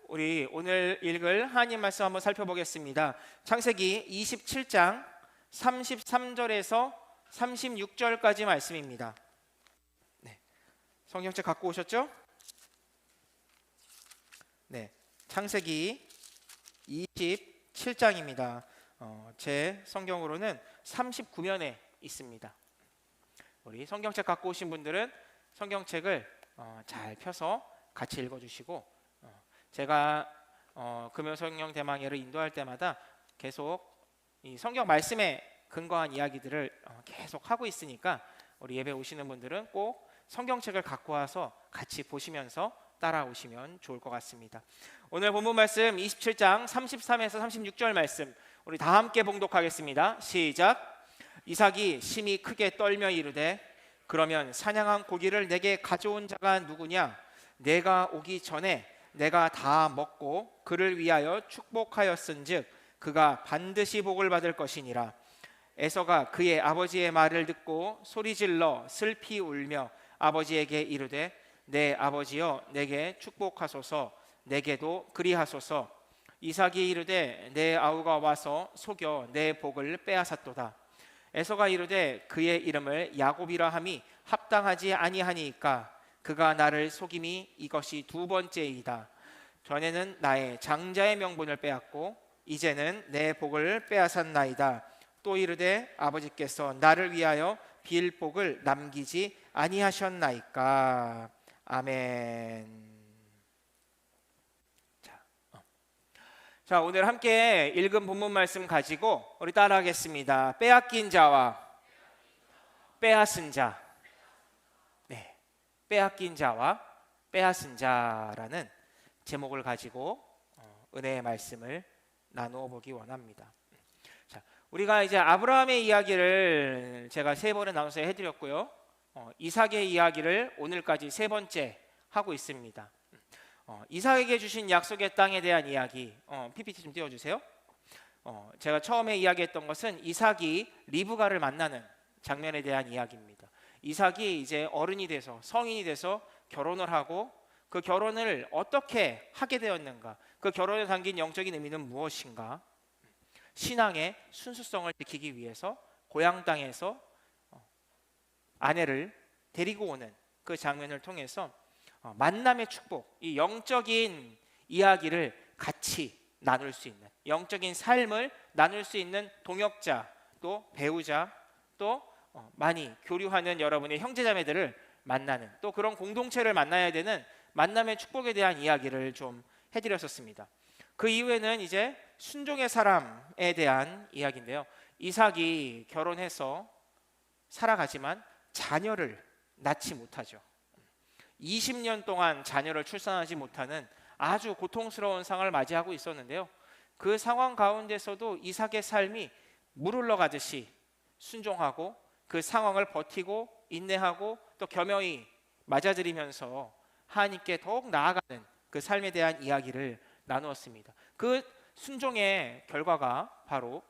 우리 오늘 읽을 하나님 말씀 한번 살펴보겠습니다. 창세기 27장 33절에서 36절까지 말씀입니다. 네, 성경책 갖고 오셨죠? 네, 창세기 27장입니다. 제 성경으로는 39면에 있습니다. 우리 성경책 갖고 오신 분들은 성경책을 잘 펴서 같이 읽어주시고, 제가 금요성경 대망회를 인도할 때마다 계속 이 성경 말씀에 근거한 이야기들을 계속 하고 있으니까 우리 예배 오시는 분들은 꼭 성경책을 갖고 와서 같이 보시면서 따라오시면 좋을 것 같습니다. 오늘 본문 말씀 27장 33에서 36절 말씀 우리 다 함께 봉독하겠습니다. 시작. 이삭이 심히 크게 떨며 이르되 그러면 사냥한 고기를 내게 가져온 자가 누구냐? 내가 오기 전에 내가 다 먹고 그를 위하여 축복하였은즉 그가 반드시 복을 받을 것이니라. 에서가 그의 아버지의 말을 듣고 소리질러 슬피 울며 아버지에게 이르되 내 아버지여 내게 축복하소서, 내게도 그리하소서. 이삭이 이르되 내 아우가 와서 속여 내 복을 빼앗았도다. 에서가 이르되 그의 이름을 야곱이라 함이 합당하지 아니하니까 그가 나를 속임이 이것이 두 번째이다. 전에는 나의 장자의 명분을 빼앗고 이제는 내 복을 빼앗았나이다. 또 이르되 아버지께서 나를 위하여 빌 복을 남기지 아니하셨나이까. 아멘. 자, 오늘 함께 읽은 본문 말씀 가지고 우리 따라하겠습니다. 빼앗긴 자와 빼앗은 자. 네, 빼앗긴 자와 빼앗은 자라는 제목을 가지고 은혜의 말씀을 나누어 보기 원합니다. 자, 우리가 이제 아브라함의 이야기를 제가 3번에 나눠서 해드렸고요. 이삭의 이야기를 오늘까지 3번째 하고 있습니다. 이삭에게 주신 약속의 땅에 대한 이야기, PPT 좀 띄워주세요. 제가 처음에 이야기했던 것은 이삭이 리브가를 만나는 장면에 대한 이야기입니다. 이삭이 이제 어른이 돼서 성인이 돼서 결혼을 하고 그 결혼을 어떻게 하게 되었는가, 그 결혼에 담긴 영적인 의미는 무엇인가, 신앙의 순수성을 지키기 위해서 고향 땅에서 아내를 데리고 오는 그 장면을 통해서 만남의 축복, 이 영적인 이야기를 같이 나눌 수 있는, 영적인 삶을 나눌 수 있는 동역자, 또 배우자, 또 많이 교류하는 여러분의 형제자매들을 만나는, 또 그런 공동체를 만나야 되는 만남의 축복에 대한 이야기를 좀 해드렸었습니다. 그 이후에는 이제 순종의 사람에 대한 이야기인데요. 이삭이 결혼해서 살아가지만 자녀를 낳지 못하죠. 20년 동안 자녀를 출산하지 못하는 아주 고통스러운 상황을 맞이하고 있었는데요. 그 상황 가운데서도 이삭의 삶이 물 흘러가듯이 순종하고 그 상황을 버티고 인내하고 또 겸허히 맞아들이면서 하나님께 더욱 나아가는 그 삶에 대한 이야기를 나누었습니다. 그 순종의 결과가 바로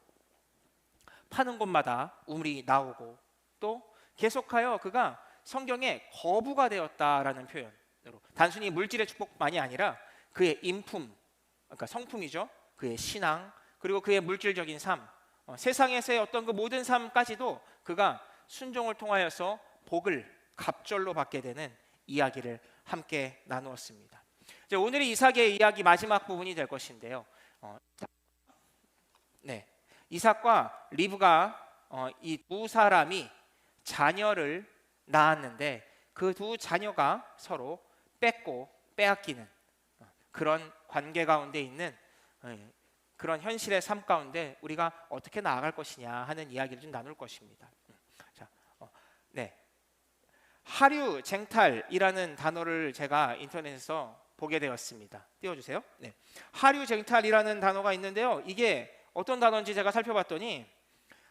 파는 곳마다 우물이 나오고, 또 계속하여 그가 성경에 거부가 되었다라는 표현으로 단순히 물질의 축복만이 아니라 그의 인품, 그러니까 성품이죠. 그의 신앙, 그리고 그의 물질적인 삶, 세상에서의 어떤 그 모든 삶까지도 그가 순종을 통하여서 복을 갑절로 받게 되는 이야기를 함께 나누었습니다. 이제 오늘이 이삭의 이야기 마지막 부분이 될 것인데요. 이삭과 리브가 이 두 사람이 자녀를 낳았는데 그 두 자녀가 서로 뺏고 빼앗기는 그런 관계 가운데 있는 그런 현실의 삶 가운데 우리가 어떻게 나아갈 것이냐 하는 이야기를 좀 나눌 것입니다. 자, 하류쟁탈이라는 단어를 제가 인터넷에서 보게 되었습니다. 띄워주세요. 네. 하류쟁탈이라는 단어가 있는데요. 이게 어떤 단어인지 제가 살펴봤더니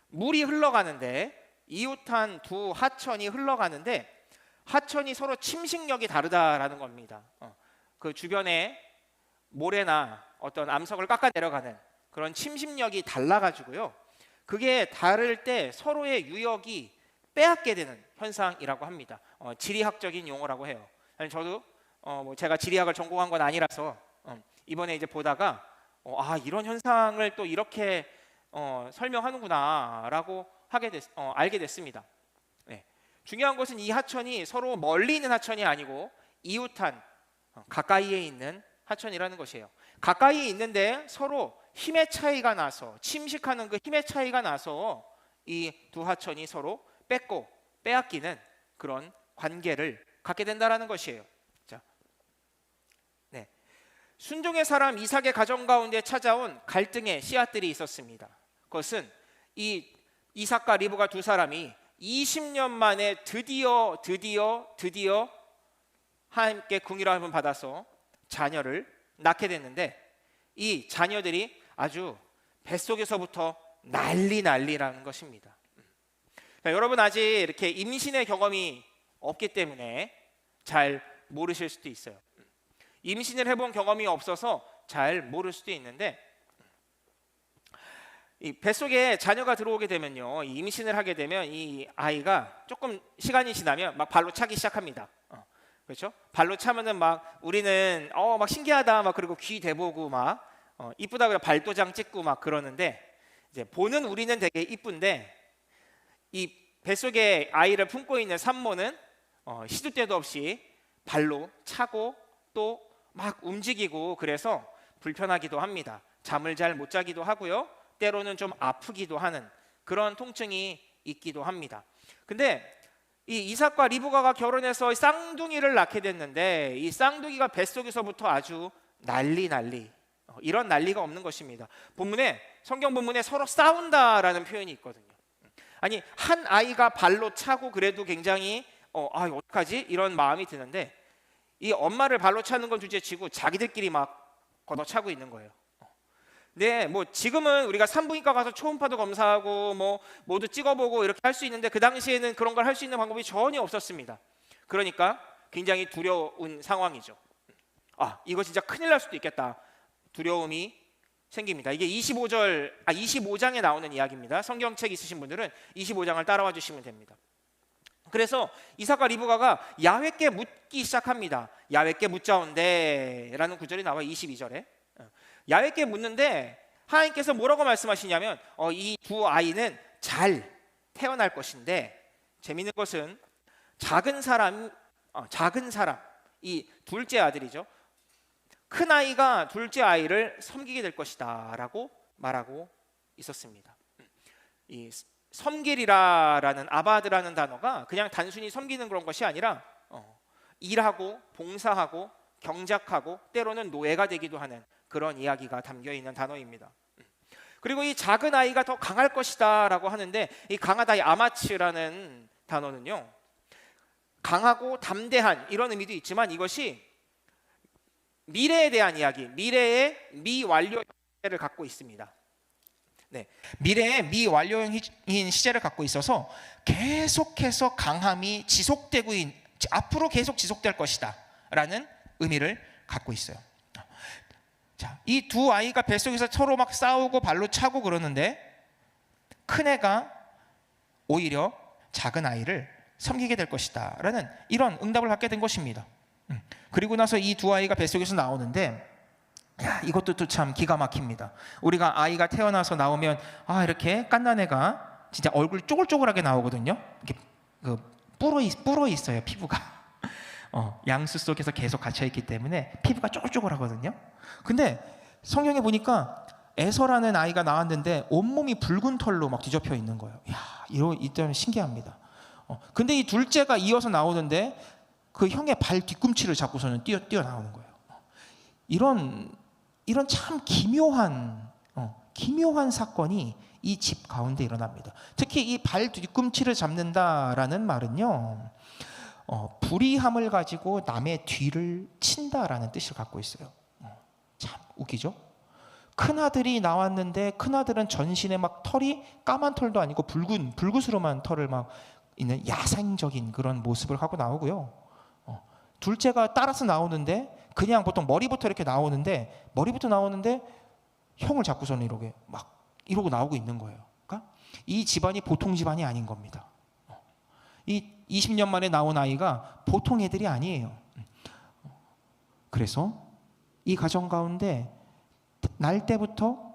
물이 흘러가는데, 이웃한 두 하천이 흘러가는데 하천이 서로 침식력이 다르다라는 겁니다. 그 주변에 모래나 어떤 암석을 깎아 내려가는 그런 침식력이 달라가지고요. 그게 다를 때 서로의 유역이 빼앗게 되는 현상이라고 합니다. 지리학적인 용어라고 해요. 저도 제가 지리학을 전공한 건 아니라서 이번에 이제 보다가 이런 현상을 또 이렇게 설명하는구나라고 알게 됐습니다. 네. 중요한 것은 이 하천이 서로 멀리 있는 하천이 아니고 이웃한 가까이에 있는 하천이라는 것이에요. 가까이에 있는데 서로 힘의 차이가 나서 침식하는 그 힘의 차이가 나서 이 두 하천이 서로 뺏고 빼앗기는 그런 관계를 갖게 된다라는 것이에요. 자, 네. 순종의 사람 이삭의 가정 가운데 찾아온 갈등의 씨앗들이 있었습니다. 그것은 이 이삭과 리브가 두 사람이 20년 만에 드디어 하나님께 긍휼함을 받아서 자녀를 낳게 됐는데 이 자녀들이 아주 뱃속에서부터 난리라는 것입니다. 그러니까 여러분 아직 이렇게 임신의 경험이 없기 때문에 잘 모르실 수도 있어요. 임신을 해본 경험이 없어서 잘 모를 수도 있는데 이 뱃속에 자녀가 들어오게 되면요, 이 임신을 하게 되면 이 아이가 조금 시간이 지나면 막 발로 차기 시작합니다. 그렇죠? 발로 차면은 막 우리는 막 신기하다 막 그리고 귀 대보고 막 이쁘다 그래 발도장 찍고 막 그러는데 이제 보는 우리는 되게 이쁜데 이 뱃속에 아이를 품고 있는 산모는 시도 때도 없이 발로 차고 또 막 움직이고 그래서 불편하기도 합니다. 잠을 잘 못 자기도 하고요. 때로는 좀 아프기도 하는 그런 통증이 있기도 합니다. 근데 이 이삭과 리브가가 결혼해서 쌍둥이를 낳게 됐는데 이 쌍둥이가 뱃속에서부터 아주 난리 이런 난리가 없는 것입니다. 성경 본문에 서로 싸운다라는 표현이 있거든요. 아니 한 아이가 발로 차고 그래도 굉장히 어떡하지? 이런 마음이 드는데 이 엄마를 발로 차는 건 둘째치고 자기들끼리 막 걷어차고 있는 거예요. 네, 뭐 지금은 우리가 산부인과 가서 초음파도 검사하고 뭐 모두 찍어보고 이렇게 할 수 있는데 그 당시에는 그런 걸 할 수 있는 방법이 전혀 없었습니다. 그러니까 굉장히 두려운 상황이죠. 이거 진짜 큰일 날 수도 있겠다. 두려움이 생깁니다. 이게 25장에 나오는 이야기입니다. 성경책 있으신 분들은 25장을 따라와 주시면 됩니다. 그래서 이삭과 리브가가 야훼께 묻기 시작합니다. 야훼께 묻자온데 라는 구절이 나와요. 22절에 야훼께 묻는데 하나님께서 뭐라고 말씀하시냐면 이 두 아이는 잘 태어날 것인데 재미있는 것은 작은 사람 이 둘째 아들이죠. 큰 아이가 둘째 아이를 섬기게 될 것이다 라고 말하고 있었습니다. 이 섬기리라라는 아바드라는 단어가 그냥 단순히 섬기는 그런 것이 아니라 일하고 봉사하고 경작하고 때로는 노예가 되기도 하는 그런 이야기가 담겨있는 단어입니다. 그리고 이 작은 아이가 더 강할 것이다 라고 하는데 이 강하다, 이 아마츠라는 단어는요 강하고 담대한 이런 의미도 있지만 이것이 미래에 대한 이야기, 미래의 미완료의 시제를 갖고 있습니다. 네, 미래의 미완료인 시제를 갖고 있어서 계속해서 강함이 앞으로 계속 지속될 것이다 라는 의미를 갖고 있어요. 자, 이 두 아이가 뱃속에서 서로 막 싸우고 발로 차고 그러는데 큰 애가 오히려 작은 아이를 섬기게 될 것이다 라는 이런 응답을 받게 된 것입니다. 그리고 나서 이 두 아이가 뱃속에서 나오는데 이것도 또 참 기가 막힙니다. 우리가 아이가 태어나서 나오면 이렇게 갓난 애가 진짜 얼굴 쪼글쪼글하게 나오거든요. 이렇게 불어 있어요, 피부가. 양수 속에서 계속 갇혀 있기 때문에 피부가 쪼글쪼글하거든요. 근데 성경에 보니까 에서라는 아이가 나왔는데 온몸이 붉은 털로 막 뒤덮여 있는 거예요. 이점 신기합니다. 근데 이 둘째가 이어서 나오는데 그 형의 발 뒤꿈치를 잡고서는 뛰어 나오는 거예요. 이런 참 기묘한 사건이 이 집 가운데 일어납니다. 특히 이 발 뒤꿈치를 잡는다라는 말은요, 불의함을 가지고 남의 뒤를 친다라는 뜻을 갖고 있어요. 참 웃기죠? 큰 아들이 나왔는데 큰 아들은 전신에 막 털이 까만 털도 아니고 불구스름한 털을 막 있는 야생적인 그런 모습을 하고 나오고요. 둘째가 따라서 나오는데 그냥 보통 머리부터 이렇게 나오는데 형을 잡고서는 이러고 나오고 있는 거예요. 그러니까 이 집안이 보통 집안이 아닌 겁니다. 이 20년 만에 나온 아이가 보통 애들이 아니에요. 그래서 이 가정 가운데 날 때부터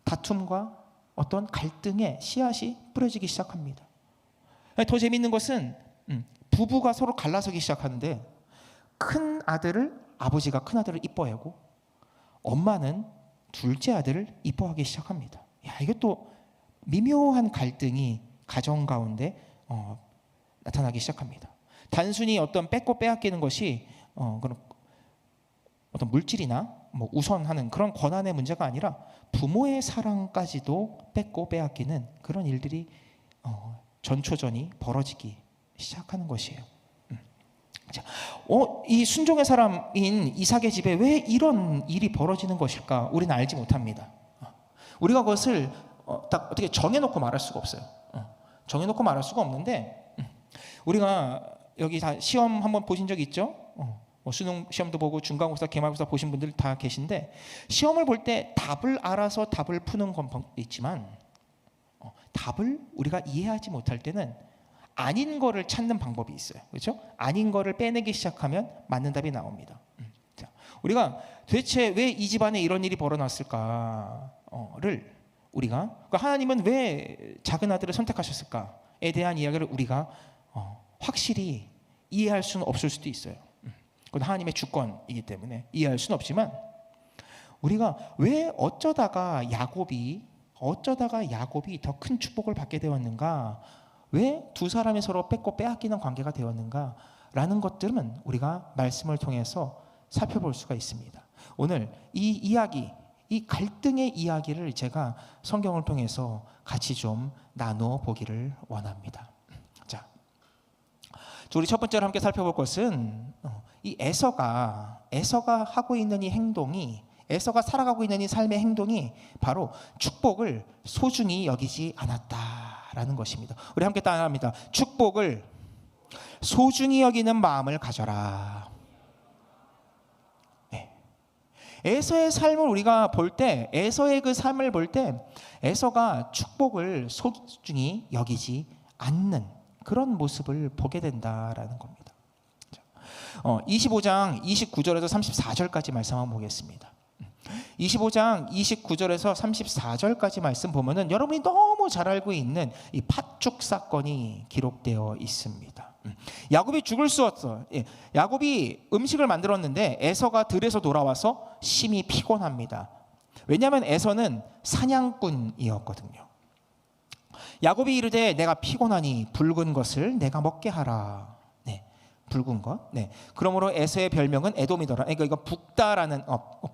다툼과 어떤 갈등의 씨앗이 뿌려지기 시작합니다. 더 재미있는 것은 부부가 서로 갈라서기 시작하는데 큰 아들을 아버지가 큰 아들을 이뻐하고 엄마는 둘째 아들을 이뻐하기 시작합니다. 이것도 미묘한 갈등이 가정 가운데 나타나기 시작합니다. 단순히 어떤 뺏고 빼앗기는 것이 그런 어떤 물질이나 뭐 우선하는 그런 권한의 문제가 아니라 부모의 사랑까지도 뺏고 빼앗기는 그런 일들이 전초전이 벌어지기 시작하는 것이에요. 자, 이 순종의 사람인 이삭의 집에 왜 이런 일이 벌어지는 것일까? 우리는 알지 못합니다. 우리가 그것을 딱 어떻게 정해놓고 말할 수가 없어요. 정해놓고 말할 수가 없는데 우리가 여기 다 시험 한번 보신 적 있죠? 수능 시험도 보고 중간고사, 기말고사 보신 분들 다 계신데 시험을 볼 때 답을 알아서 답을 푸는 건 있지만 답을 우리가 이해하지 못할 때는 아닌 거를 찾는 방법이 있어요. 그렇죠? 아닌 거를 빼내기 시작하면 맞는 답이 나옵니다. 자, 우리가 도대체 왜 이 집안에 이런 일이 벌어났을까를 우리가 그러니까 하나님은 왜 작은 아들을 선택하셨을까에 대한 이야기를 우리가 확실히 이해할 수는 없을 수도 있어요. 그건 하나님의 주권이기 때문에 이해할 수는 없지만 우리가 왜 어쩌다가 야곱이 더 큰 축복을 받게 되었는가, 왜 두 사람이 서로 뺏고 빼앗기는 관계가 되었는가라는 것들은 우리가 말씀을 통해서 살펴볼 수가 있습니다. 오늘 이 이야기, 이 갈등의 이야기를 제가 성경을 통해서 같이 좀 나누어 보기를 원합니다. 자, 우리 첫 번째로 함께 살펴볼 것은 이 에서가 하고 있는 이 행동이, 에서가 살아가고 있는 이 삶의 행동이 바로 축복을 소중히 여기지 않았다라는 것입니다. 우리 함께 따라합니다. 축복을 소중히 여기는 마음을 가져라. 네. 에서의 삶을 우리가 볼 때, 에서의 그 삶을 볼 때 에서가 축복을 소중히 여기지 않는 그런 모습을 보게 된다라는 겁니다. 25장 29절에서 34절까지 말씀 한번 보겠습니다. 25장 29절에서 34절까지 말씀 보면은 여러분이 너무 잘 알고 있는 이 팥죽 사건이 기록되어 있습니다. 야곱이 죽을 수 없어. 야곱이 음식을 만들었는데 에서가 들에서 돌아와서 심히 피곤합니다. 왜냐하면 에서는 사냥꾼이었거든요. 야곱이 이르되 내가 피곤하니 붉은 것을 내가 먹게 하라. 붉은 것. 그러므로 에서의 별명은 에돔이더라. 그러니까 이거 붉다라는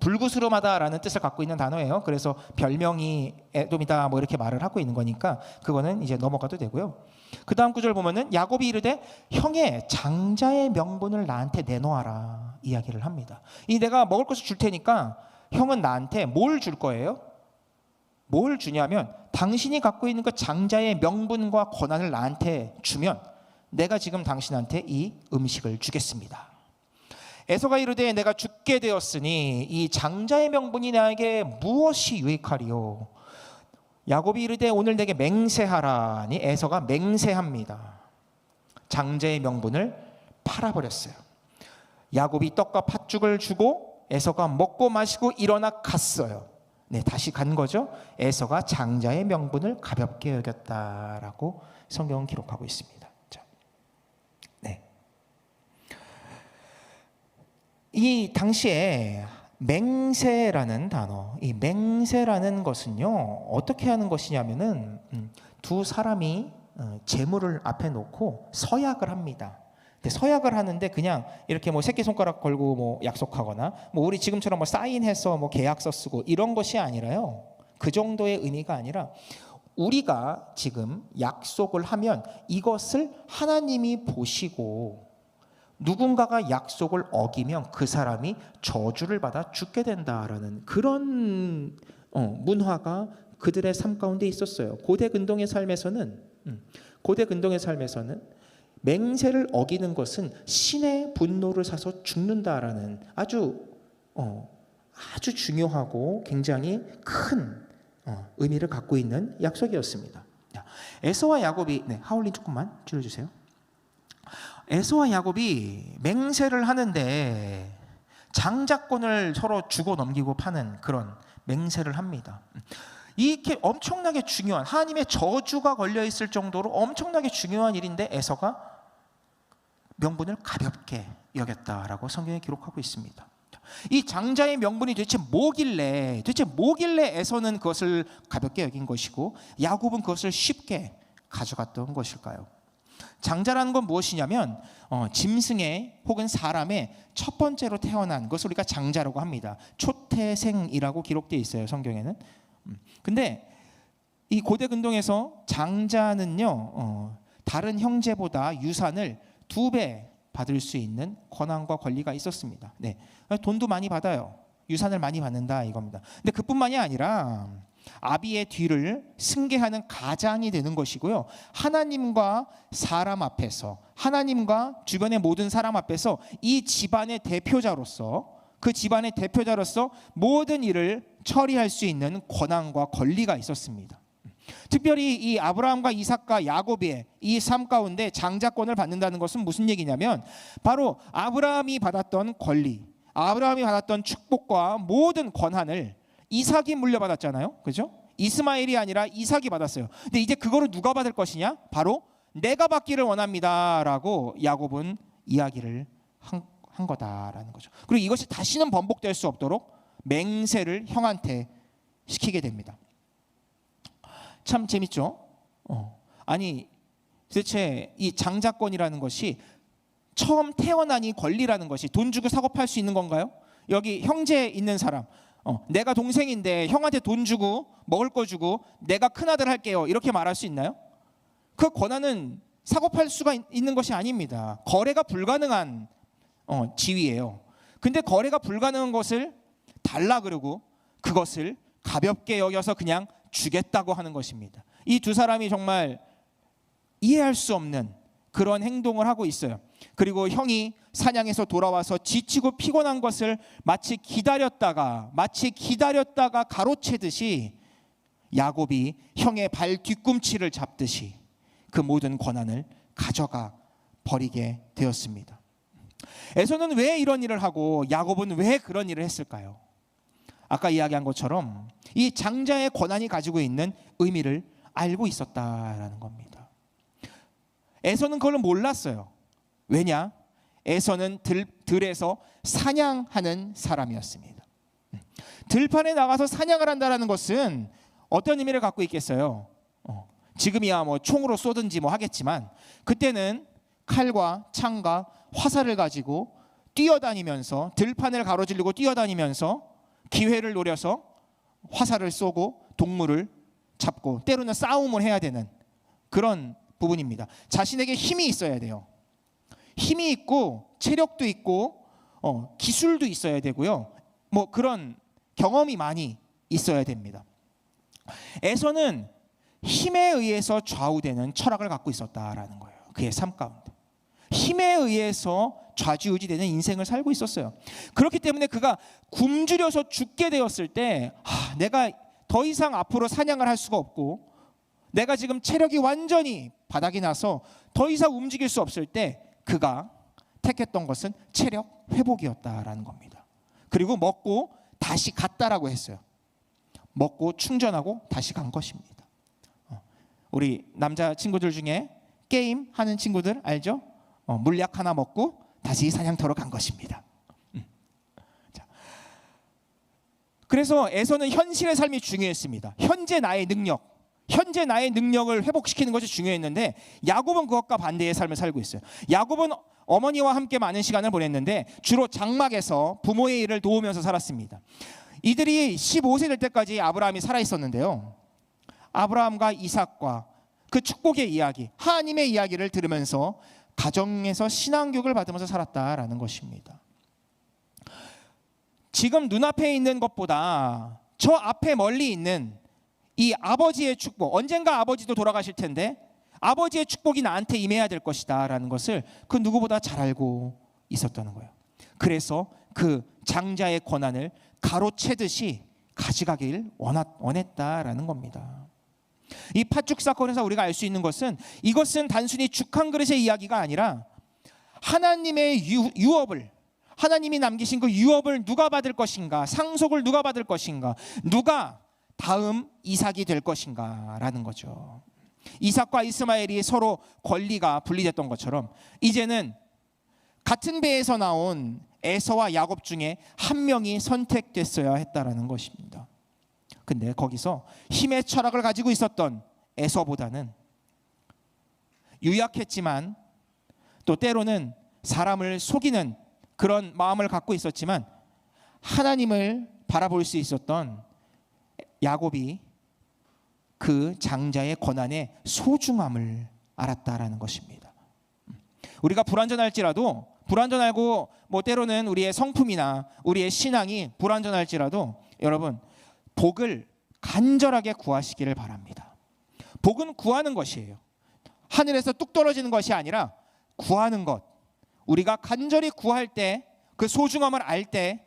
불구스름하다라는 뜻을 갖고 있는 단어예요. 그래서 별명이 에돔이다 뭐 이렇게 말을 하고 있는 거니까 그거는 이제 넘어가도 되고요. 그 다음 구절 보면은 야곱이 이르되 형의 장자의 명분을 나한테 내놓아라 이야기를 합니다. 이 내가 먹을 것을 줄 테니까 형은 나한테 뭘 줄 거예요? 뭘 주냐면 당신이 갖고 있는 그 장자의 명분과 권한을 나한테 주면 내가 지금 당신한테 이 음식을 주겠습니다. 에서가 이르되 내가 죽게 되었으니 이 장자의 명분이 나에게 무엇이 유익하리요? 야곱이 이르되 오늘 내게 맹세하라니 에서가 맹세합니다. 장자의 명분을 팔아버렸어요. 야곱이 떡과 팥죽을 주고 에서가 먹고 마시고 일어나 갔어요. 다시 간 거죠. 에서가 장자의 명분을 가볍게 여겼다라고 성경은 기록하고 있습니다. 이 당시에 맹세라는 단어, 이 맹세라는 것은요 어떻게 하는 것이냐면은 두 사람이 재물을 앞에 놓고 서약을 합니다. 근데 서약을 하는데 그냥 이렇게 뭐 새끼손가락 걸고 뭐 약속하거나 뭐 우리 지금처럼 뭐 사인해서 뭐 계약서 쓰고 이런 것이 아니라요. 그 정도의 의미가 아니라 우리가 지금 약속을 하면 이것을 하나님이 보시고 누군가가 약속을 어기면 그 사람이 저주를 받아 죽게 된다라는 그런 문화가 그들의 삶 가운데 있었어요. 고대 근동의 삶에서는 맹세를 어기는 것은 신의 분노를 사서 죽는다라는 아주 중요하고 굉장히 큰 의미를 갖고 있는 약속이었습니다. 에서와 야곱이 하울린 조금만 줄여주세요. 에서와 야곱이 맹세를 하는데 장자권을 서로 주고 넘기고 파는 그런 맹세를 합니다. 이렇게 엄청나게 중요한, 하나님의 저주가 걸려 있을 정도로 엄청나게 중요한 일인데 에서가 명분을 가볍게 여겼다라고 성경에 기록하고 있습니다. 이 장자의 명분이 도대체 뭐길래 에서는 그것을 가볍게 여긴 것이고 야곱은 그것을 쉽게 가져갔던 것일까요? 장자라는 건 무엇이냐면 짐승의 혹은 사람의 첫 번째로 태어난 것을 우리가 장자라고 합니다. 초태생이라고 기록되어 있어요, 성경에는. 근데 이 고대 근동에서 장자는요, 다른 형제보다 유산을 2배 받을 수 있는 권한과 권리가 있었습니다. 네, 돈도 많이 받아요. 유산을 많이 받는다 이겁니다. 근데 그뿐만이 아니라 아비의 뒤를 승계하는 가장이 되는 것이고요. 하나님과 사람 앞에서, 하나님과 주변의 모든 사람 앞에서 이 집안의 대표자로서, 그 집안의 대표자로서 모든 일을 처리할 수 있는 권한과 권리가 있었습니다. 특별히 이 아브라함과 이삭과 야곱의 이 삶 가운데 장자권을 받는다는 것은 무슨 얘기냐면 바로 아브라함이 받았던 권리, 아브라함이 받았던 축복과 모든 권한을 이삭이 물려받았잖아요. 그죠? 이스마엘이 아니라 이삭이 받았어요. 근데 이제 그거를 누가 받을 것이냐? 바로 내가 받기를 원합니다라고 야곱은 이야기를 한 거다라는 거죠. 그리고 이것이 다시는 번복될 수 없도록 맹세를 형한테 시키게 됩니다. 참 재밌죠? 아니 도대체 이 장자권이라는 것이 처음 태어난 이 권리라는 것이 돈 주고 사고 팔 수 있는 건가요? 여기 형제 있는 사람, 내가 동생인데 형한테 돈 주고 먹을 거 주고 내가 큰아들 할게요 이렇게 말할 수 있나요? 그 권한은 사고 팔 수가 있는 것이 아닙니다. 거래가 불가능한 지위예요. 근데 거래가 불가능한 것을 달라 그러고 그것을 가볍게 여겨서 그냥 주겠다고 하는 것입니다. 이 두 사람이 정말 이해할 수 없는 그런 행동을 하고 있어요. 그리고 형이 사냥에서 돌아와서 지치고 피곤한 것을 마치 기다렸다가 가로채듯이 야곱이 형의 발 뒤꿈치를 잡듯이 그 모든 권한을 가져가 버리게 되었습니다. 에서는 왜 이런 일을 하고 야곱은 왜 그런 일을 했을까요? 아까 이야기한 것처럼 이 장자의 권한이 가지고 있는 의미를 알고 있었다라는 겁니다. 에서는 그걸 몰랐어요. 왜냐? 에서는 들에서 사냥하는 사람이었습니다. 들판에 나가서 사냥을 한다는 것은 어떤 의미를 갖고 있겠어요? 지금이야 뭐 총으로 쏘든지 뭐 하겠지만 그때는 칼과 창과 화살을 가지고 뛰어다니면서 들판을 가로지르고 뛰어다니면서 기회를 노려서 화살을 쏘고 동물을 잡고 때로는 싸움을 해야 되는 그런 부분입니다. 자신에게 힘이 있어야 돼요. 힘이 있고 체력도 있고 기술도 있어야 되고요. 뭐 그런 경험이 많이 있어야 됩니다. 에서는 힘에 의해서 좌우되는 철학을 갖고 있었다라는 거예요. 그의 삶 가운데 힘에 의해서 좌지우지되는 인생을 살고 있었어요. 그렇기 때문에 그가 굶주려서 죽게 되었을 때 내가 더 이상 앞으로 사냥을 할 수가 없고 내가 지금 체력이 완전히 바닥이 나서 더 이상 움직일 수 없을 때 그가 택했던 것은 체력 회복이었다라는 겁니다. 그리고 먹고 다시 갔다라고 했어요. 먹고 충전하고 다시 간 것입니다. 우리 남자 친구들 중에 게임 하는 친구들 알죠? 물약 하나 먹고 다시 사냥터로 간 것입니다. 자, 그래서 에서는 현실의 삶이 중요했습니다. 현재 나의 능력을 회복시키는 것이 중요했는데 야곱은 그것과 반대의 삶을 살고 있어요. 야곱은 어머니와 함께 많은 시간을 보냈는데 주로 장막에서 부모의 일을 도우면서 살았습니다. 이들이 15세 될 때까지 아브라함이 살아 있었는데요. 아브라함과 이삭과 그 축복의 이야기, 하나님의 이야기를 들으면서 가정에서 신앙교육을 받으면서 살았다라는 것입니다. 지금 눈앞에 있는 것보다 저 앞에 멀리 있는 이 아버지의 축복, 언젠가 아버지도 돌아가실 텐데 아버지의 축복이 나한테 임해야 될 것이다 라는 것을 그 누구보다 잘 알고 있었다는 거예요. 그래서 그 장자의 권한을 가로채듯이 가져가길 원했다라는 겁니다. 이 팥죽 사건에서 우리가 알 수 있는 것은 이것은 단순히 죽 한 그릇의 이야기가 아니라 하나님의 유업을, 하나님이 남기신 그 유업을 누가 받을 것인가? 상속을 누가 받을 것인가? 누가 다음 이삭이 될 것인가? 라는 거죠. 이삭과 이스마엘이 서로 권리가 분리됐던 것처럼 이제는 같은 배에서 나온 에서와 야곱 중에 한 명이 선택됐어야 했다라는 것입니다. 근데 거기서 힘의 철학을 가지고 있었던 에서보다는 유약했지만 또 때로는 사람을 속이는 그런 마음을 갖고 있었지만 하나님을 바라볼 수 있었던 야곱이 그 장자의 권한의 소중함을 알았다라는 것입니다. 우리가 불완전할지라도 불완전하고 뭐 때로는 우리의 성품이나 우리의 신앙이 불완전할지라도 여러분 복을 간절하게 구하시기를 바랍니다. 복은 구하는 것이에요. 하늘에서 뚝 떨어지는 것이 아니라 구하는 것. 우리가 간절히 구할 때 그 소중함을 알 때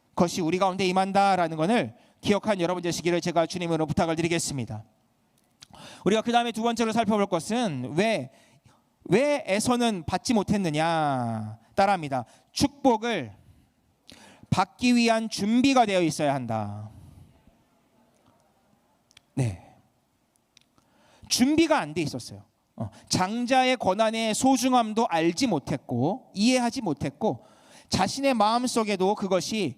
그것이 우리 가운데 임한다라는 것을 기억한 여러분 되시기를 제가 주님으로 부탁을 드리겠습니다. 우리가 그 다음에 두 번째로 살펴볼 것은 왜 에서는 받지 못했느냐 따라합니다. 축복을 받기 위한 준비가 되어 있어야 한다. 네, 준비가 안 돼 있었어요. 장자의 권한의 소중함도 알지 못했고 이해하지 못했고 자신의 마음속에도 그것이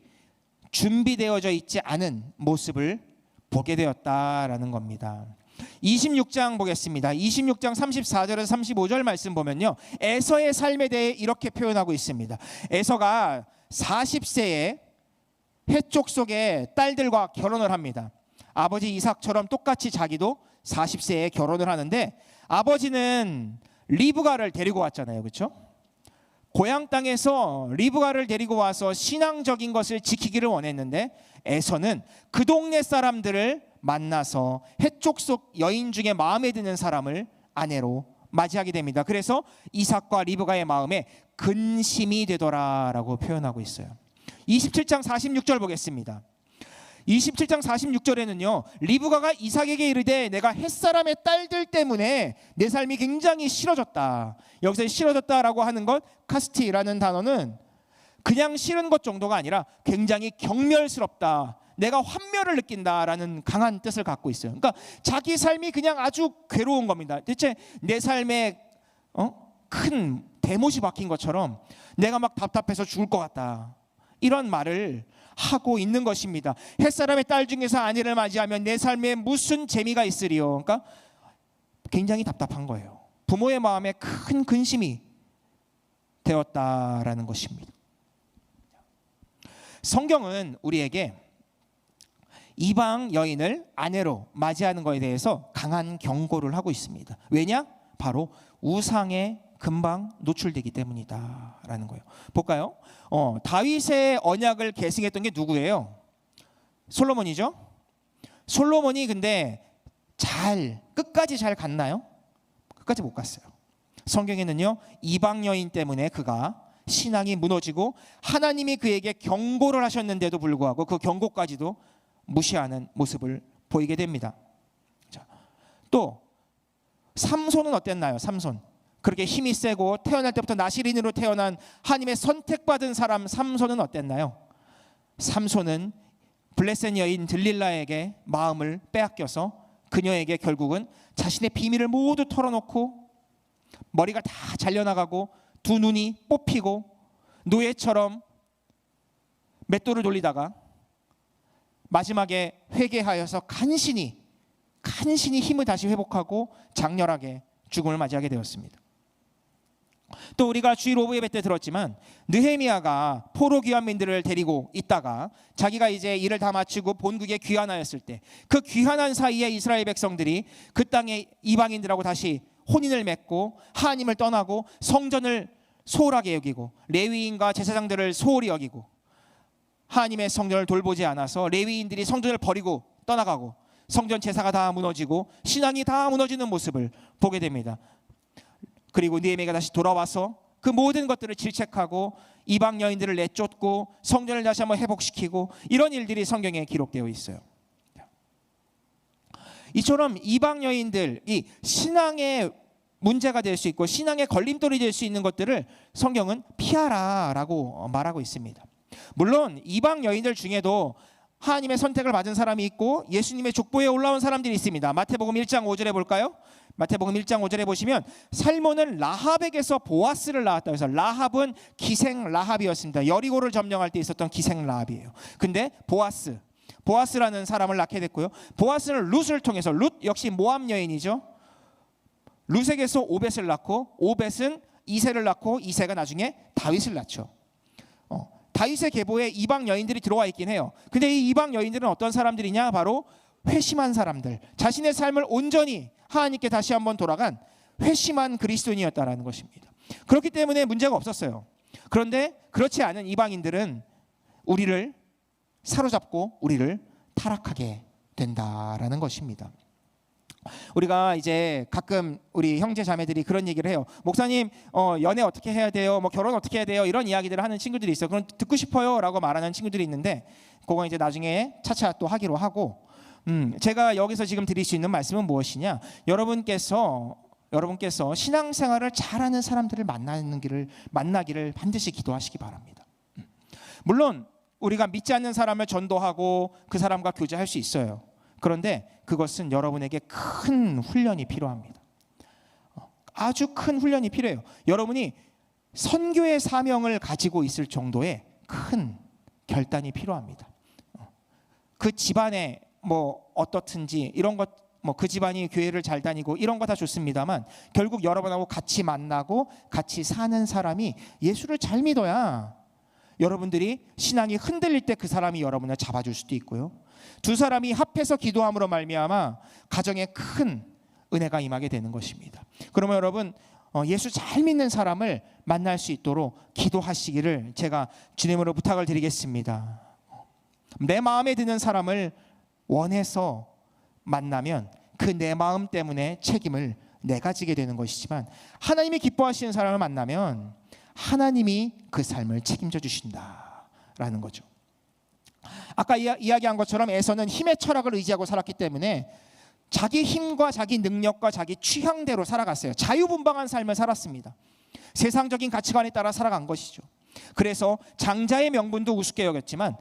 준비되어져 있지 않은 모습을 보게 되었다라는 겁니다. 26장 보겠습니다. 26장 34절에서 35절 말씀 보면요, 에서의 삶에 대해 이렇게 표현하고 있습니다. 에서가 40세에 해쪽 속의 딸들과 결혼을 합니다. 아버지 이삭처럼 똑같이 자기도 40세에 결혼을 하는데 아버지는 리브가를 데리고 왔잖아요. 그렇죠? 고향 땅에서 리브가를 데리고 와서 신앙적인 것을 지키기를 원했는데 에서는 그 동네 사람들을 만나서 해쪽 속 여인 중에 마음에 드는 사람을 아내로 맞이하게 됩니다. 그래서 이삭과 리브가의 마음에 근심이 되더라라고 표현하고 있어요. 27장 46절 보겠습니다. 27장 46절에는요, 리브가가 이삭에게 이르되 내가 햇사람의 딸들 때문에 내 삶이 굉장히 싫어졌다. 여기서 싫어졌다라고 하는 것, 카스티라는 단어는 그냥 싫은 것 정도가 아니라 굉장히 경멸스럽다, 내가 환멸을 느낀다라는 강한 뜻을 갖고 있어요. 그러니까 자기 삶이 그냥 아주 괴로운 겁니다. 대체 내 삶에 큰 대못이 박힌 것처럼 내가 막 답답해서 죽을 것 같다, 이런 말을 하고 있는 것입니다. 햇사람의 딸 중에서 아내를 맞이하면 내 삶에 무슨 재미가 있으리요. 그러니까 굉장히 답답한 거예요. 부모의 마음에 큰 근심이 되었다라는 것입니다. 성경은 우리에게 이방 여인을 아내로 맞이하는 것에 대해서 강한 경고를 하고 있습니다. 왜냐? 바로 우상에 금방 노출되기 때문이다라는 거예요. 볼까요? 다윗의 언약을 계승했던 게 누구예요? 솔로몬이죠. 솔로몬이 근데 끝까지 잘 갔나요? 끝까지 못 갔어요. 성경에는요, 이방 여인 때문에 그가 신앙이 무너지고 하나님이 그에게 경고를 하셨는데도 불구하고 그 경고까지도 무시하는 모습을 보이게 됩니다. 자, 또 삼손은 어땠나요? 삼손. 그렇게 힘이 세고 태어날 때부터 나시린으로 태어난 하나님의 선택받은 사람 삼손은 어땠나요? 삼손은 블레셋 여인 들릴라에게 마음을 빼앗겨서 그녀에게 결국은 자신의 비밀을 모두 털어놓고 머리가 다 잘려나가고 두 눈이 뽑히고 노예처럼 맷돌을 돌리다가 마지막에 회개하여서 간신히 힘을 다시 회복하고 장렬하게 죽음을 맞이하게 되었습니다. 또 우리가 주일 오브 예배 때 들었지만 느헤미야가 포로 귀환민들을 데리고 있다가 자기가 이제 일을 다 마치고 본국에 귀환하였을 때 그 귀환한 사이에 이스라엘 백성들이 그 땅의 이방인들하고 다시 혼인을 맺고 하나님을 떠나고 성전을 소홀하게 여기고 레위인과 제사장들을 소홀히 여기고 하나님의 성전을 돌보지 않아서 레위인들이 성전을 버리고 떠나가고 성전 제사가 다 무너지고 신앙이 다 무너지는 모습을 보게 됩니다. 그리고 느헤미야가 다시 돌아와서 그 모든 것들을 질책하고 이방 여인들을 내쫓고 성전을 다시 한번 회복시키고 이런 일들이 성경에 기록되어 있어요. 이처럼 이방 여인들이 신앙의 문제가 될 수 있고 신앙의 걸림돌이 될 수 있는 것들을 성경은 피하라라고 말하고 있습니다. 물론 이방 여인들 중에도 하나님의 선택을 받은 사람이 있고 예수님의 족보에 올라온 사람들이 있습니다. 마태복음 1장 5절에 볼까요? 마태복음 1장 5절에 보시면 살몬은 라합에게서 보아스를 낳았다. 그래서 라합은 기생 라합이었습니다. 여리고를 점령할 때 있었던 기생 라합이에요. 근데 보아스라는 사람을 낳게 됐고요. 보아스는 룻을 통해서, 룻 역시 모압 여인이죠. 룻에게서 오벳을 낳고 오벳은 이새를 낳고 이새가 나중에 다윗을 낳죠. 다윗의 계보에 이방 여인들이 들어와 있긴 해요. 근데 이 이방 여인들은 어떤 사람들이냐? 바로 회심한 사람들, 자신의 삶을 온전히 하나님께 다시 한번 돌아간 회심한 그리스도인이었다라는 것입니다. 그렇기 때문에 문제가 없었어요. 그런데 그렇지 않은 이방인들은 우리를 사로잡고 우리를 타락하게 된다라는 것입니다. 우리가 이제 가끔 우리 형제 자매들이 그런 얘기를 해요. 목사님, 연애 어떻게 해야 돼요? 뭐 결혼 어떻게 해야 돼요? 이런 이야기들을 하는 친구들이 있어요. 그럼 듣고 싶어요라고 말하는 친구들이 있는데, 그거 이제 나중에 차차 또 하기로 하고, 제가 여기서 지금 드릴 수 있는 말씀은 무엇이냐? 여러분께서 신앙생활을 잘하는 사람들을 만나기를 반드시 기도하시기 바랍니다. 물론 우리가 믿지 않는 사람을 전도하고 그 사람과 교제할 수 있어요. 그런데 그것은 여러분에게 큰 훈련이 필요합니다. 아주 큰 훈련이 필요해요. 여러분이 선교의 사명을 가지고 있을 정도의 큰 결단이 필요합니다. 그 집안에 뭐 어떻든지 이런 것, 뭐 그 집안이 교회를 잘 다니고 이런 거 다 좋습니다만, 결국 여러분하고 같이 만나고 같이 사는 사람이 예수를 잘 믿어야 여러분들이 신앙이 흔들릴 때 그 사람이 여러분을 잡아줄 수도 있고요. 두 사람이 합해서 기도함으로 말미암아 가정에 큰 은혜가 임하게 되는 것입니다. 그러면 여러분, 예수 잘 믿는 사람을 만날 수 있도록 기도하시기를 제가 주님으로 부탁을 드리겠습니다. 내 마음에 드는 사람을 원해서 만나면 그 내 마음 때문에 책임을 내가 지게 되는 것이지만, 하나님이 기뻐하시는 사람을 만나면 하나님이 그 삶을 책임져 주신다라는 거죠. 아까 이야기한 것처럼 에서는 힘의 철학을 의지하고 살았기 때문에 자기 힘과 자기 능력과 자기 취향대로 살아갔어요. 자유분방한 삶을 살았습니다. 세상적인 가치관에 따라 살아간 것이죠. 그래서 장자의 명분도 우습게 여겼지만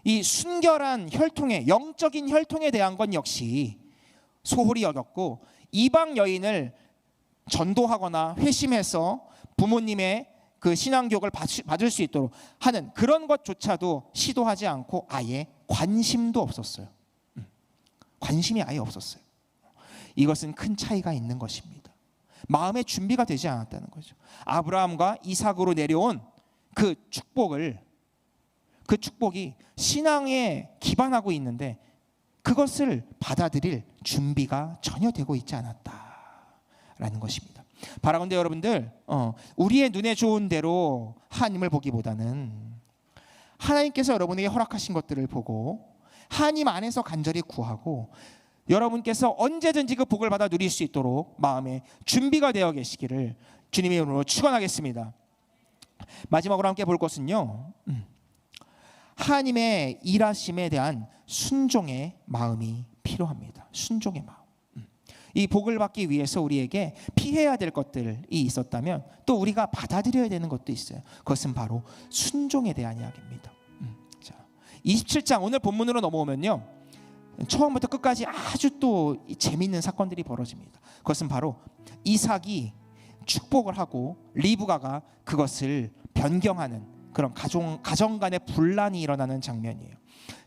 이 순결한 혈통에, 영적인 혈통에 대한 건 역시 소홀히 여겼고, 이방 여인을 전도하거나 회심해서 부모님의 그 신앙교육을 받을 수 있도록 하는 그런 것조차도 시도하지 않고 아예 관심도 없었어요. 관심이 아예 없었어요. 이것은 큰 차이가 있는 것입니다. 마음의 준비가 되지 않았다는 거죠. 아브라함과 이삭으로 내려온 그 축복이 신앙에 기반하고 있는데 그것을 받아들일 준비가 전혀 되고 있지 않았다라는 것입니다. 바라건대 여러분들, 우리의 눈에 좋은 대로 하나님을 보기보다는 하나님께서 여러분에게 허락하신 것들을 보고 하나님 안에서 간절히 구하고 여러분께서 언제든지 그 복을 받아 누릴 수 있도록 마음에 준비가 되어 계시기를 주님의 이름으로 축원하겠습니다. 마지막으로 함께 볼 것은요, 하나님의 일하심에 대한 순종의 마음이 필요합니다. 순종의 마음. 이 복을 받기 위해서 우리에게 피해야 될 것들이 있었다면 또 우리가 받아들여야 되는 것도 있어요. 그것은 바로 순종에 대한 이야기입니다. 자, 27장 오늘 본문으로 넘어오면요, 처음부터 끝까지 아주 또 재미있는 사건들이 벌어집니다. 그것은 바로 이삭이 축복을 하고 리브가가 그것을 변경하는 그런 가정 간의 분란이 일어나는 장면이에요.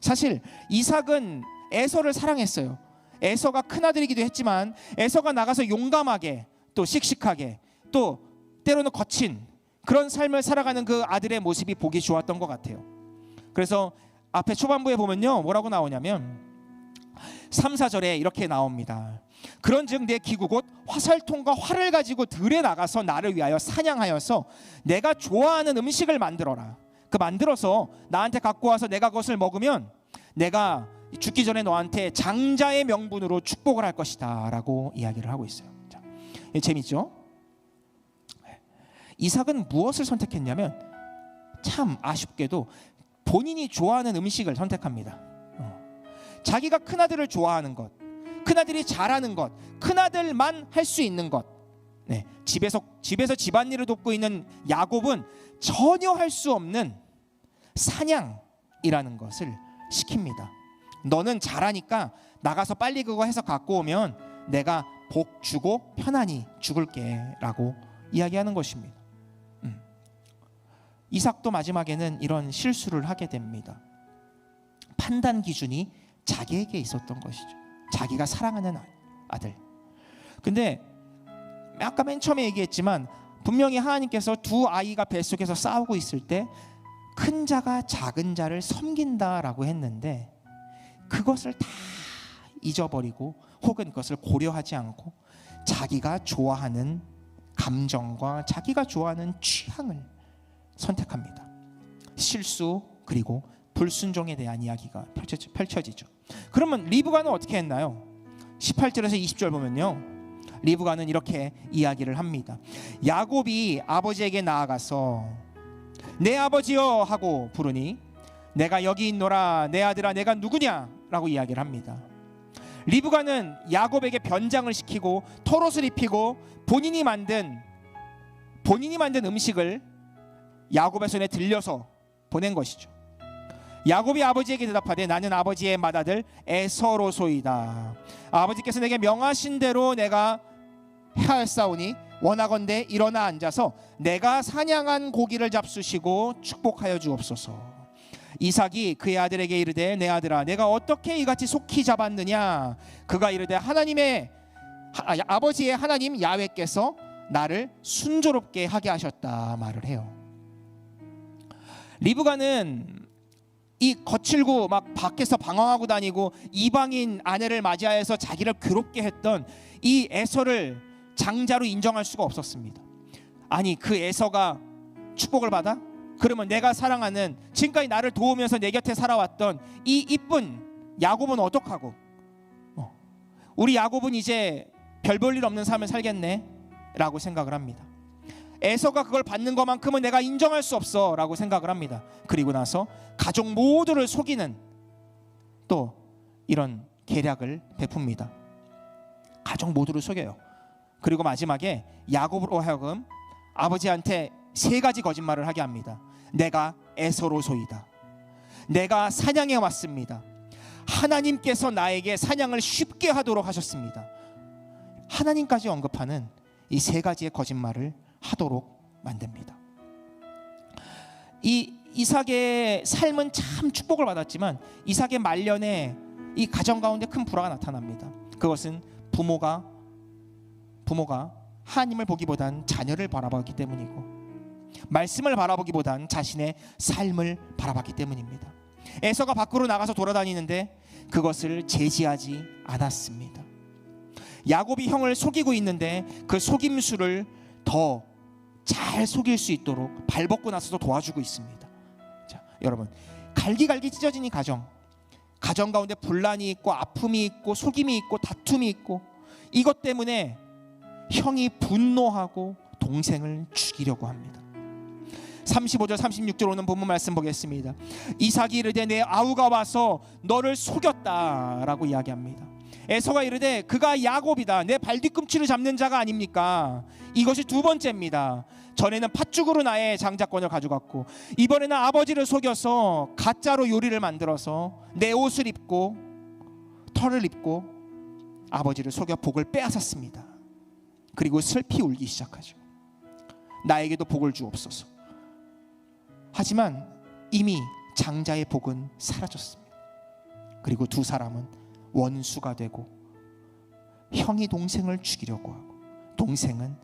사실 이삭은 에서를 사랑했어요. 에서가 큰아들이기도 했지만 에서가 나가서 용감하게 또 씩씩하게 또 때로는 거친 그런 삶을 살아가는 그 아들의 모습이 보기 좋았던 것 같아요. 그래서 앞에 초반부에 보면요, 뭐라고 나오냐면 3, 4절에 이렇게 나옵니다. 그런즉 내 기구 곧 화살통과 활을 가지고 들에 나가서 나를 위하여 사냥하여서 내가 좋아하는 음식을 만들어라. 그 만들어서 나한테 갖고 와서 내가 그것을 먹으면 내가 죽기 전에 너한테 장자의 명분으로 축복을 할 것이다 라고 이야기를 하고 있어요. 자, 재밌죠? 이삭은 무엇을 선택했냐면 참 아쉽게도 본인이 좋아하는 음식을 선택합니다. 자기가 큰아들을 좋아하는 것, 큰아들이 잘하는 것, 큰아들만 할 수 있는 것, 네, 집에서 집안일을 돕고 있는 야곱은 전혀 할 수 없는 사냥이라는 것을 시킵니다. 너는 잘하니까 나가서 빨리 그거 해서 갖고 오면 내가 복 주고 편안히 죽을게 라고 이야기하는 것입니다. 이삭도 마지막에는 이런 실수를 하게 됩니다. 판단 기준이 자기에게 있었던 것이죠. 자기가 사랑하는 아들. 근데 아까 맨 처음에 얘기했지만 분명히 하나님께서 두 아이가 뱃속에서 싸우고 있을 때 큰 자가 작은 자를 섬긴다라고 했는데 그것을 다 잊어버리고 혹은 그것을 고려하지 않고 자기가 좋아하는 감정과 자기가 좋아하는 취향을 선택합니다. 실수 그리고 불순종에 대한 이야기가 펼쳐지죠. 그러면 리브가는 어떻게 했나요? 18절에서 20절 보면요, 리브가는 이렇게 이야기를 합니다. 야곱이 아버지에게 나아가서 내 아버지여 하고 부르니 내가 여기 있노라 내 아들아 내가 누구냐 라고 이야기를 합니다. 리브가는 야곱에게 변장을 시키고 털옷을 입히고 본인이 만든 음식을 야곱의 손에 들려서 보낸 것이죠. 야곱이 아버지에게 대답하되 나는 아버지의 맏아들 에서로소이다. 아버지께서 내게 명하신 대로 내가 하였사오니 원하건대 일어나 앉아서 내가 사냥한 고기를 잡수시고 축복하여 주옵소서. 이삭이 그의 아들에게 이르되 내 아들아 내가 어떻게 이같이 속히 잡았느냐. 그가 이르되 아버지의 하나님 야훼께서 나를 순조롭게 하게 하셨다 말을 해요. 리브가는 이 거칠고 막 밖에서 방황하고 다니고 이방인 아내를 맞이하여서 자기를 괴롭게 했던 이 에서를 장자로 인정할 수가 없었습니다. 아니 그 에서가 축복을 받아? 그러면 내가 사랑하는 지금까지 나를 도우면서 내 곁에 살아왔던 이 이쁜 야곱은 어떡하고? 우리 야곱은 이제 별 볼 일 없는 삶을 살겠네 라고 생각을 합니다. 에서가 그걸 받는 것만큼은 내가 인정할 수 없어 라고 생각을 합니다. 그리고 나서 가족 모두를 속이는 또 이런 계략을 베풉니다. 가족 모두를 속여요. 그리고 마지막에 야곱으로 하여금 아버지한테 3가지 거짓말을 하게 합니다. 내가 에서로소이다. 내가 사냥해 왔습니다. 하나님께서 나에게 사냥을 쉽게 하도록 하셨습니다. 하나님까지 언급하는 이 3가지의 거짓말을 하도록 만듭니다. 이 이삭의 삶은 참 축복을 받았지만 이삭의 말년에 이 가정 가운데 큰 불화가 나타납니다. 그것은 부모가 하나님을 보기보단 자녀를 바라봤기 때문이고 말씀을 바라보기보단 자신의 삶을 바라봤기 때문입니다. 에서가 밖으로 나가서 돌아다니는데 그것을 제지하지 않았습니다. 야곱이 형을 속이고 있는데 그 속임수를 더 잘 속일 수 있도록 발벗고 나서도 도와주고 있습니다. 자, 여러분, 갈기갈기 찢어진 이 가정 가운데 분란이 있고 아픔이 있고 속임이 있고 다툼이 있고 이것 때문에 형이 분노하고 동생을 죽이려고 합니다. 35절 36절 오는 본문 말씀 보겠습니다. 이삭이 이르되 내 아우가 와서 너를 속였다라고 이야기합니다. 에서가 이르되 그가 야곱이다. 내 발뒤꿈치를 잡는 자가 아닙니까? 이것이 2번째입니다. 전에는 팥죽으로 나의 장자권을 가져갔고 이번에는 아버지를 속여서 가짜로 요리를 만들어서 내 옷을 입고 털을 입고 아버지를 속여 복을 빼앗았습니다. 그리고 슬피 울기 시작하죠. 나에게도 복을 주옵소서. 하지만 이미 장자의 복은 사라졌습니다. 그리고 2 사람은 원수가 되고 형이 동생을 죽이려고 하고 동생은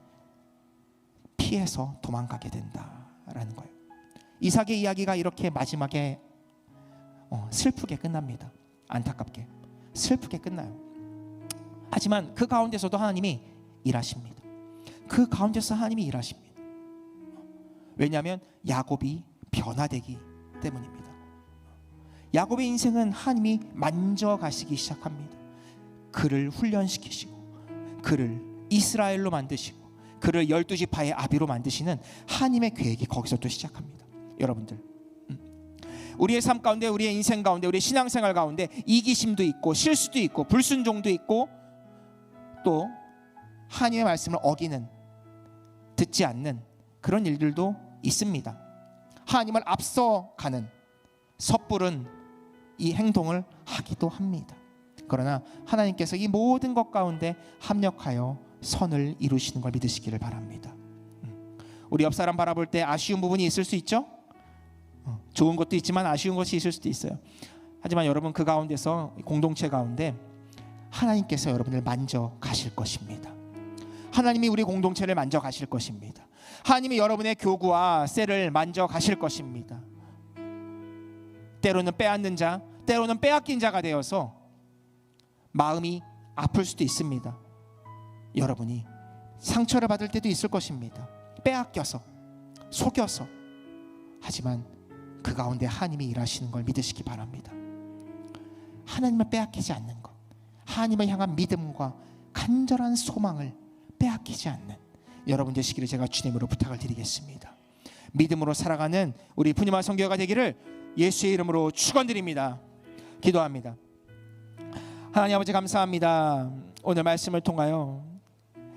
피해서 도망가게 된다라는 거예요. 이삭의 이야기가 이렇게 마지막에 슬프게 끝납니다. 안타깝게 슬프게 끝나요. 하지만 그 가운데서도 하나님이 일하십니다. 그 가운데서 하나님이 일하십니다. 왜냐하면 야곱이 변화되기 때문입니다. 야곱의 인생은 하나님이 만져가시기 시작합니다. 그를 훈련시키시고 그를 이스라엘로 만드시고 그를 12지파의 아비로 만드시는 하나님의 계획이 거기서 또 시작합니다. 여러분들, 우리의 삶 가운데, 우리의 인생 가운데, 우리의 신앙생활 가운데 이기심도 있고 실수도 있고 불순종도 있고 또 하나님의 말씀을 어기는 듣지 않는 그런 일들도 있습니다. 하나님을 앞서가는 섣부른 이 행동을 하기도 합니다. 그러나 하나님께서 이 모든 것 가운데 합력하여 선을 이루시는 걸 믿으시기를 바랍니다. 우리 옆 사람 바라볼 때 아쉬운 부분이 있을 수 있죠. 좋은 것도 있지만 아쉬운 것이 있을 수도 있어요. 하지만 여러분, 그 가운데서 공동체 가운데 하나님께서 여러분을 만져 가실 것입니다. 하나님이 우리 공동체를 만져 가실 것입니다. 하나님이 여러분의 교구와 셀을 만져 가실 것입니다. 때로는 빼앗는 자, 때로는 빼앗긴 자가 되어서 마음이 아플 수도 있습니다. 여러분이 상처를 받을 때도 있을 것입니다. 빼앗겨서, 속여서. 하지만 그 가운데 하나님이 일하시는 걸 믿으시기 바랍니다. 하나님을 빼앗기지 않는 것, 하나님을 향한 믿음과 간절한 소망을 빼앗기지 않는 여러분 되시기를 제가 주님으로 부탁을 드리겠습니다. 믿음으로 살아가는 우리 푸니마 성교회가 되기를 예수의 이름으로 축원드립니다. 기도합니다. 하나님 아버지, 감사합니다. 오늘 말씀을 통하여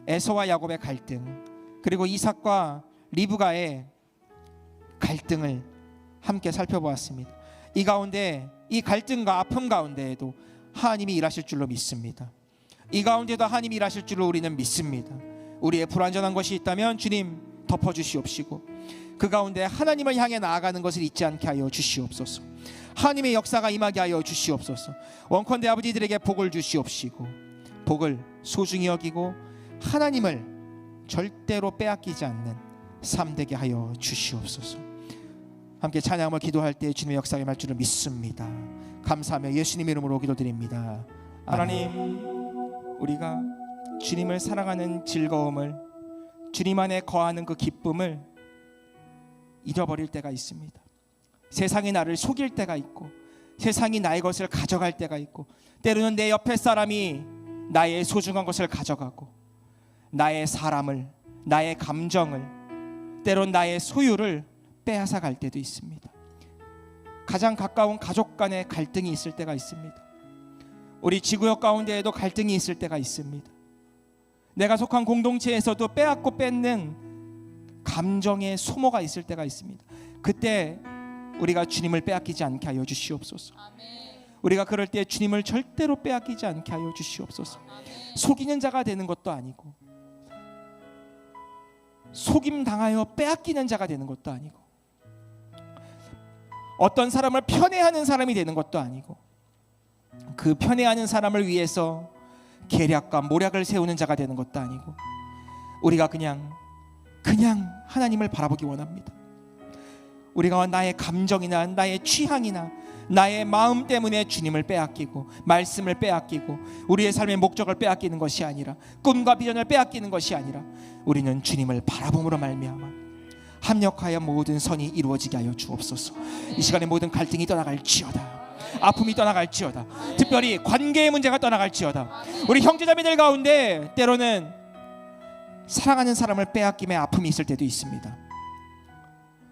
에서와 야곱의 갈등, 그리고 이삭과 리브가의 갈등을 함께 살펴보았습니다. 이 가운데, 이 갈등과 아픔 가운데에도 하나님이 일하실 줄로 믿습니다. 이 가운데도 하나님이 일하실 줄로 우리는 믿습니다. 우리의 불완전한 것이 있다면 주님 덮어주시옵시고, 그 가운데 하나님을 향해 나아가는 것을 잊지 않게 하여 주시옵소서. 하나님의 역사가 임하게 하여 주시옵소서. 원컨대 아버지들에게 복을 주시옵시고, 복을 소중히 여기고 하나님을 절대로 빼앗기지 않는 삶 되게 하여 주시옵소서. 함께 찬양을 기도할 때 주님의 역사가 임할 줄을 믿습니다. 감사하며 예수님 이름으로 기도드립니다. 하나님, 우리가 주님을 사랑하는 즐거움을, 주님 안에 거하는 그 기쁨을 잃어버릴 때가 있습니다. 세상이 나를 속일 때가 있고, 세상이 나의 것을 가져갈 때가 있고, 때로는 내 옆에 사람이 나의 소중한 것을 가져가고, 나의 사람을, 나의 감정을, 때론 나의 소유를 빼앗아 갈 때도 있습니다. 가장 가까운 가족 간의 갈등이 있을 때가 있습니다. 우리 지구역 가운데에도 갈등이 있을 때가 있습니다. 내가 속한 공동체에서도 빼앗고 뺏는 감정의 소모가 있을 때가 있습니다. 그때 우리가 주님을 빼앗기지 않게 하여 주시옵소서. 우리가 그럴 때 주님을 절대로 빼앗기지 않게 하여 주시옵소서. 속이는 자가 되는 것도 아니고, 속임 당하여 빼앗기는 자가 되는 것도 아니고, 어떤 사람을 편애하는 사람이 되는 것도 아니고, 그 편애하는 사람을 위해서 계략과 모략을 세우는 자가 되는 것도 아니고, 우리가 그냥 하나님을 바라보기 원합니다. 우리가 나의 감정이나 나의 취향이나 나의 마음 때문에 주님을 빼앗기고, 말씀을 빼앗기고, 우리의 삶의 목적을 빼앗기는 것이 아니라, 꿈과 비전을 빼앗기는 것이 아니라, 우리는 주님을 바라봄으로 말미암아 합력하여 모든 선이 이루어지게 하여 주옵소서. 이 시간에 모든 갈등이 떠나갈지어다. 아픔이 떠나갈지어다. 특별히 관계의 문제가 떠나갈지어다. 우리 형제자매들 가운데 때로는 사랑하는 사람을 빼앗김에 아픔이 있을 때도 있습니다.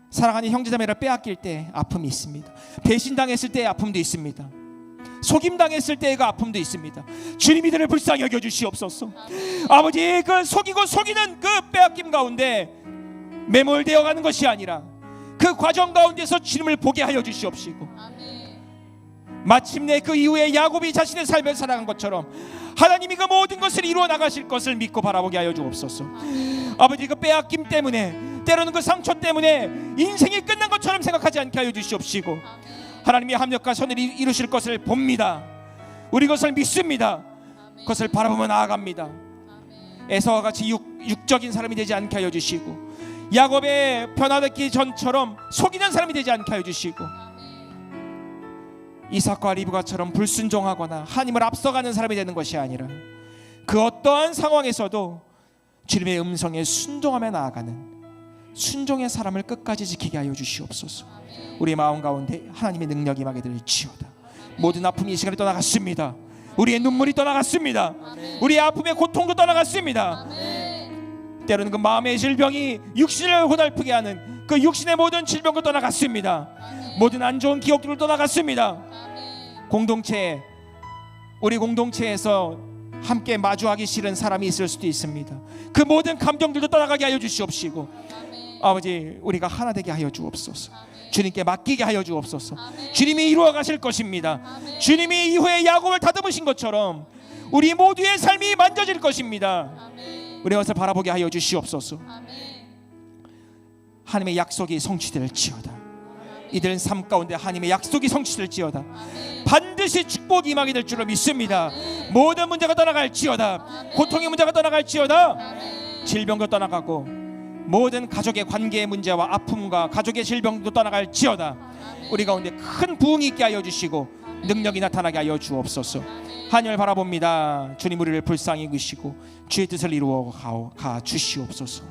사랑하는 형제자매를 빼앗길 때 아픔이 있습니다. 배신당했을 때의 아픔도 있습니다. 속임당했을 때의 그 아픔도 있습니다. 주님 이들을 불쌍히 여겨 주시옵소서. 아버지, 그 속이고 속이는 그 빼앗김 가운데 매몰되어 가는 것이 아니라 그 과정 가운데서 주님을 보게 하여 주시옵시고, 마침내 그 이후에 야곱이 자신의 삶을 살아간 것처럼 하나님이 그 모든 것을 이루어 나가실 것을 믿고 바라보게 하여 주옵소서. 아버지, 그 빼앗김 때문에, 때로는 그 상처 때문에 인생이 끝난 것처럼 생각하지 않게 하여 주시옵시고, 하나님이 합력과 선을 이루실 것을 봅니다. 우리 것을 믿습니다. 그것을 바라보며 나아갑니다. 에서와 같이 육적인 사람이 되지 않게 하여 주시고, 야곱의 변화되기 전처럼 속이는 사람이 되지 않게 하여 주시고, 이삭과 리브가처럼 불순종하거나 하나님을 앞서가는 사람이 되는 것이 아니라, 그 어떠한 상황에서도 주님의 음성에 순종하며 나아가는 순종의 사람을 끝까지 지키게 하여 주시옵소서. 우리의 마음 가운데 하나님의 능력이 임하게 될지어다. 모든 아픔이 이 시간에 떠나갔습니다. 우리의 눈물이 떠나갔습니다. 우리의 아픔의 고통도 떠나갔습니다. 때로는 그 마음의 질병이 육신을 고달프게 하는 그 육신의 모든 질병도 떠나갔습니다. 모든 안 좋은 기억들도 떠나갔습니다. 공동체, 우리 공동체에서 함께 마주하기 싫은 사람이 있을 수도 있습니다. 그 모든 감정들도 떠나가게 하여 주시옵시고 아버지 우리가 하나 되게 하여 주옵소서. 주님께 맡기게 하여 주옵소서. 주님이 이루어 가실 것입니다. 주님이 이후에 야곱을 다듬으신 것처럼 우리 모두의 삶이 만져질 것입니다. 우리 것을 바라보게 하여 주시옵소서. 하나님의 약속이 성취될지어다. 이들은 삶 가운데 하나님의 약속이 성취될지어다. 반드시 축복이 임하게 될 줄로 믿습니다. 모든 문제가 떠나갈지어다. 고통의 문제가 떠나갈지어다. 질병도 떠나가고 모든 가족의 관계의 문제와 아픔과 가족의 질병도 떠나갈지어다. 우리 가운데 큰 부흥이 있게 하여 주시고 능력이 나타나게 하여 주옵소서. 하늘을 바라봅니다. 주님 우리를 불쌍히 여기시고 주의 뜻을 이루어 가 주시옵소서.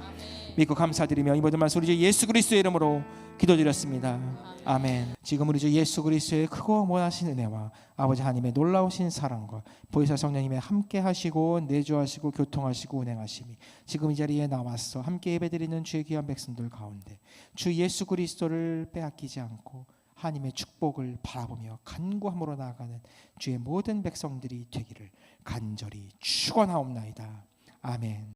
믿고 감사드리며 이 모든 말씀 우리 주 예수 그리스도의 이름으로 기도드렸습니다. 아멘. 지금 우리 주 예수 그리스도의 크고 무한하신 은혜와 아버지 하나님의 놀라우신 사랑과 보혜사 성령님의 함께 하시고 내주하시고 교통하시고 운행하심이 지금 이 자리에 나와서 함께 예배드리는 주의 귀한 백성들 가운데 주 예수 그리스도를 빼앗기지 않고 하나님의 축복을 바라보며 간구함으로 나아가는 주의 모든 백성들이 되기를 간절히 축원하옵나이다. 아멘.